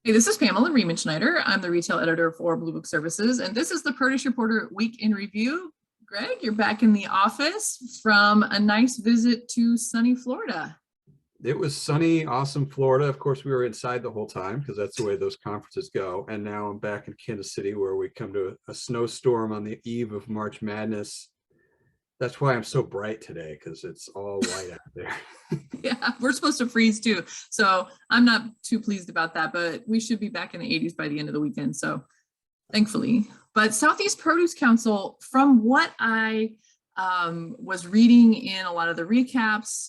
Hey, this is Pamela Riemenschneider. I'm the retail editor for Blue Book Services, and this is the Produce Reporter Week in Review. Greg, you're back in the office from a nice visit to sunny Florida. It was sunny, awesome Florida. Of course, we were inside the whole time because that's the way those conferences go. And now I'm back in Kansas City where we come to a snowstorm on the eve of March Madness. That's why I'm so bright today, because it's all white out there. Yeah, we're supposed to freeze too. So I'm not too pleased about that, but we should be back in the 80s by the end of the weekend. So thankfully. But Southeast Produce Council, from what I was reading in a lot of the recaps,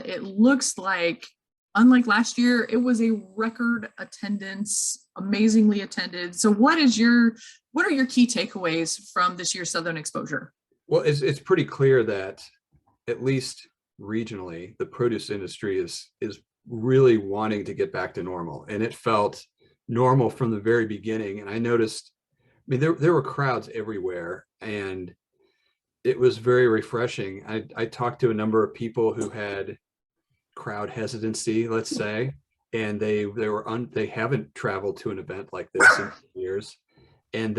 it looks like, unlike last year, it was a record attendance, amazingly attended. So what are your key takeaways from this year's Southern Exposure? Well, it's pretty clear that, at least regionally, the produce industry is really wanting to get back to normal, and it felt normal from the very beginning. And I noticed, I mean, there were crowds everywhere, and it was very refreshing. I talked to a number of people who had crowd hesitancy, let's say, and they haven't traveled to an event like this in years, and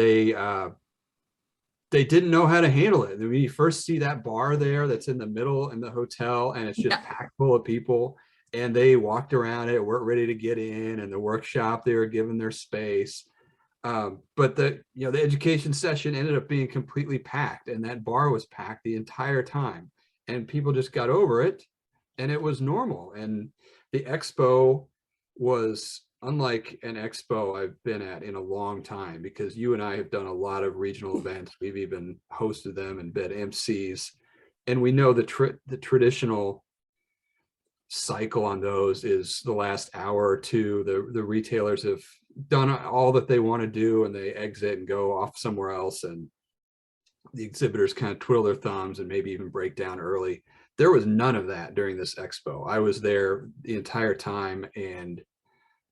they didn't know how to handle it. When you first see that bar there that's in the middle in the hotel, and it's just packed full of people, and they walked around it, weren't ready to get in, and the workshop, they were given their space. But the education session ended up being completely packed, and that bar was packed the entire time, and people just got over it, and it was normal. And the expo was unlike an expo I've been at in a long time, because you and I have done a lot of regional events. We've even hosted them and been MCs, and we know the traditional cycle on those is the last hour or two. The retailers have done all that they want to do, and they exit and go off somewhere else, and the exhibitors kind of twiddle their thumbs and maybe even break down early. There was none of that during this expo. I was there the entire time, and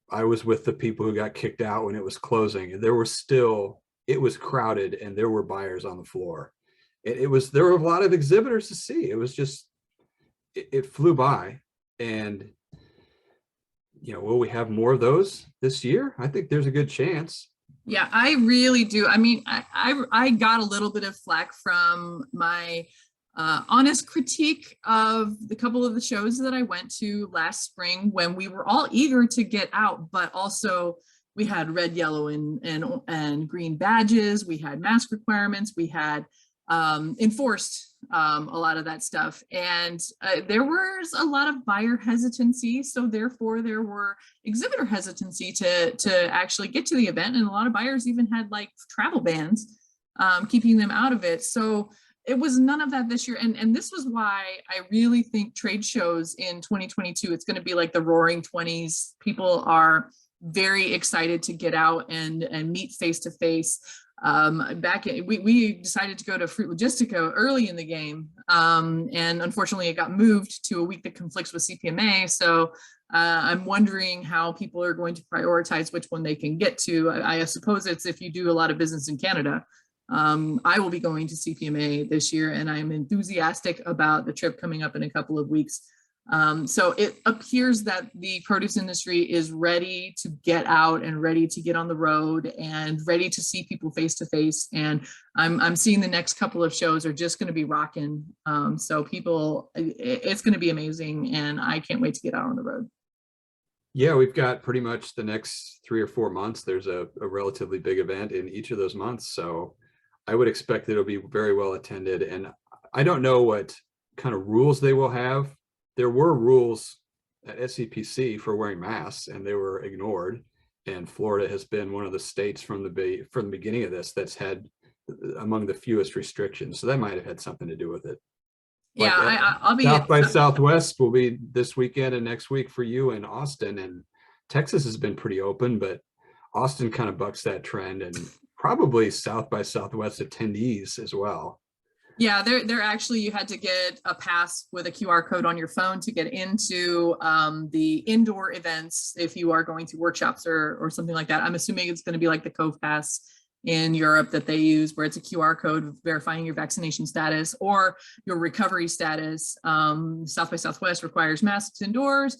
I was with the people who got kicked out when it was closing, and it was crowded, and there were buyers on the floor. There were a lot of exhibitors to see. It was just, it flew by. And will we have more of those this year? I think there's a good chance. Yeah, I really do. I mean, I got a little bit of flack from my honest critique of the couple of the shows that I went to last spring, when we were all eager to get out, but also we had red, yellow, and green badges. We had mask requirements. We had enforced a lot of that stuff, and there was a lot of buyer hesitancy. So therefore, there were exhibitor hesitancy to actually get to the event, and a lot of buyers even had like travel bans keeping them out of it. So it was none of that this year. And this was why I really think trade shows in 2022, it's going to be like the roaring 20s. People are very excited to get out and meet face to face. We decided to go to Fruit Logistica early in the game. And unfortunately it got moved to a week that conflicts with CPMA. So I'm wondering how people are going to prioritize which one they can get to. I suppose it's if you do a lot of business in Canada. I will be going to CPMA this year, and I'm enthusiastic about the trip coming up in a couple of weeks. So it appears that the produce industry is ready to get out and ready to get on the road and ready to see people face to face. And I'm seeing the next couple of shows are just going to be rocking. So it's going to be amazing, and I can't wait to get out on the road. Yeah, we've got pretty much the next 3 or 4 months. There's a relatively big event in each of those months. So I would expect that it'll be very well attended. And I don't know what kind of rules they will have. There were rules at SCPC for wearing masks, and they were ignored. And Florida has been one of the states from the beginning of this that's had among the fewest restrictions. So that might have had something to do with it. Yeah, I'll be South by Southwest will be this weekend and next week for you in Austin, and Texas has been pretty open, but Austin kind of bucks that trend, and probably South by Southwest attendees as well. Yeah, they're actually, you had to get a pass with a QR code on your phone to get into the indoor events if you are going to workshops or something like that. I'm assuming it's going to be like the Cove Pass in Europe that they use, where it's a QR code verifying your vaccination status or your recovery status. South by Southwest requires masks indoors.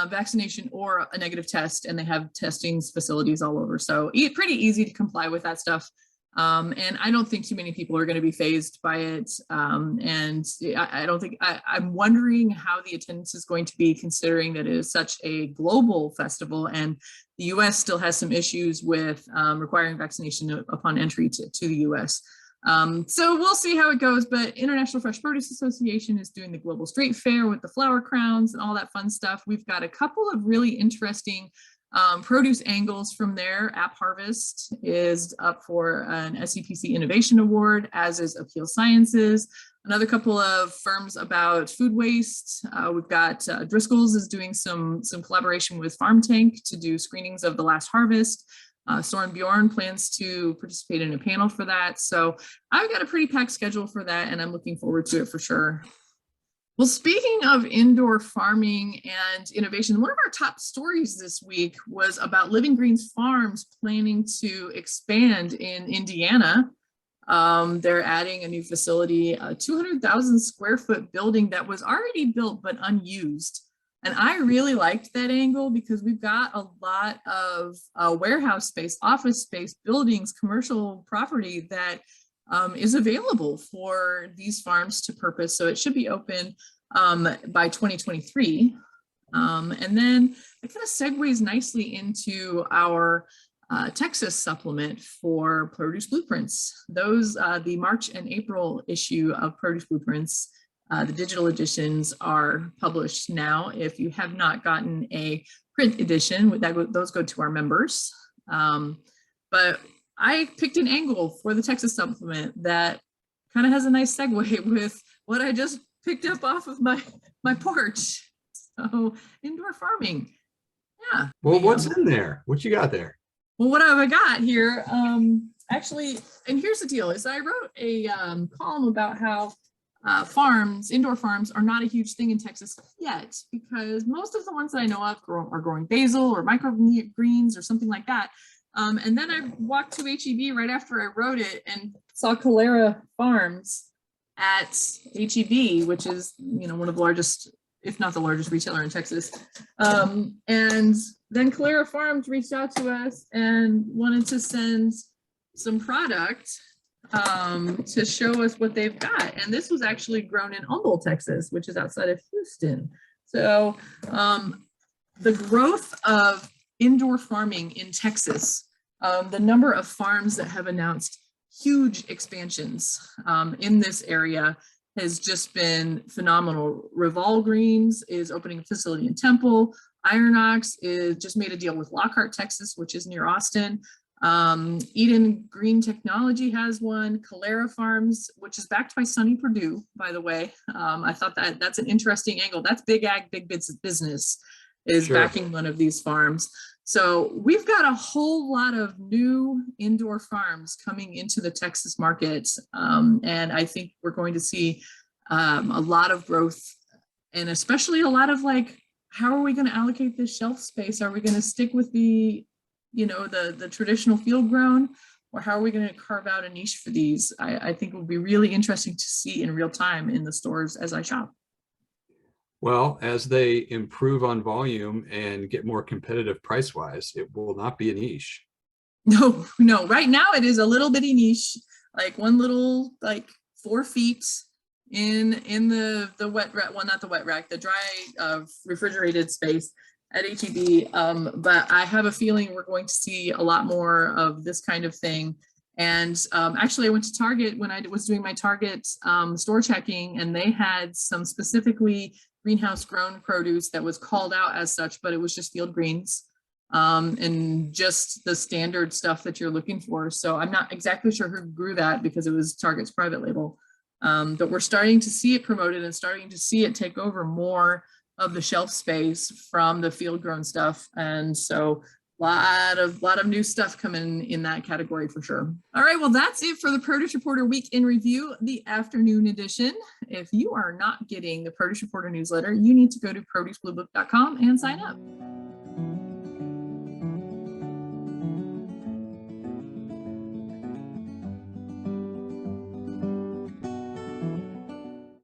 vaccination or a negative test, and they have testing facilities all over. So pretty easy to comply with that stuff. And I don't think too many people are going to be fazed by it. And I don't think, I'm wondering how the attendance is going to be, considering that it is such a global festival, and the US still has some issues with requiring vaccination upon entry to the US. So we'll see how it goes, but International Fresh Produce Association is doing the Global Street Fair with the flower crowns and all that fun stuff. We've got a couple of really interesting produce angles from there. App Harvest is up for an SCPC Innovation Award, as is Appeal Sciences. Another couple of firms about food waste. We've got Driscoll's is doing some collaboration with Farm Tank to do screenings of the last harvest. Soren Bjorn plans to participate in a panel for that. So I've got a pretty packed schedule for that, and I'm looking forward to it for sure. Well, speaking of indoor farming and innovation, one of our top stories this week was about Living Greens Farms planning to expand in Indiana. They're adding a new facility, a 200,000 square foot building that was already built but unused. And I really liked that angle because we've got a lot of warehouse space, office space, buildings, commercial property that is available for these farms to purpose. So it should be open by 2023. And then it kind of segues nicely into our Texas supplement for Produce Blueprints. Those, the March and April issue of Produce Blueprints, the digital editions are published now. If you have not gotten a print edition, those go to our members. But I picked an angle for the Texas supplement that kind of has a nice segue with what I just picked up off of my porch. So indoor farming. Yeah. Well, what's in there? What you got there? Well, what have I got here? Actually, and here's the deal, is I wrote a column about how indoor farms are not a huge thing in Texas yet, because most of the ones that I know of are growing basil or microgreens or something like that. And then I walked to HEB right after I wrote it and saw Calera Farms at HEB, which is, one of the largest, if not the largest retailer in Texas. And then Calera Farms reached out to us and wanted to send some product to show us what they've got. And this was actually grown in Humboldt, Texas, which is outside of Houston. So the growth of indoor farming in Texas, the number of farms that have announced huge expansions in this area has just been phenomenal. Revolve Greens is opening a facility in Temple. Ironox is just made a deal with Lockhart, Texas, which is near Austin. Eden Green Technology has one. Calera Farms, which is backed by Sonny Perdue, by the way. I thought that's an interesting angle. That's big ag, big business is backing one of these farms. So we've got a whole lot of new indoor farms coming into the Texas market. And I think we're going to see a lot of growth, and especially a lot of how are we going to allocate this shelf space? Are we going to stick with the traditional field grown, or how are we going to carve out a niche for these? I think it will be really interesting to see in real time in the stores as I shop. Well, as they improve on volume and get more competitive price-wise, it will not be a niche. No. Right now it is a little bitty niche, like one little 4 feet in the wet rack. Well, not the wet rack, the dry refrigerated space at HEB. But I have a feeling we're going to see a lot more of this kind of thing. And actually, I went to Target when I was doing my Target store checking, and they had some specifically greenhouse grown produce that was called out as such, but it was just field greens and just the standard stuff that you're looking for. So I'm not exactly sure who grew that because it was Target's private label. But we're starting to see it promoted and starting to see it take over more of the shelf space from the field grown stuff. And so lot of new stuff coming in that category for sure. All right, well, that's it for the Produce Reporter Week in Review, the afternoon edition. If you are not getting the Produce Reporter newsletter, you need to go to producebluebook.com and sign up.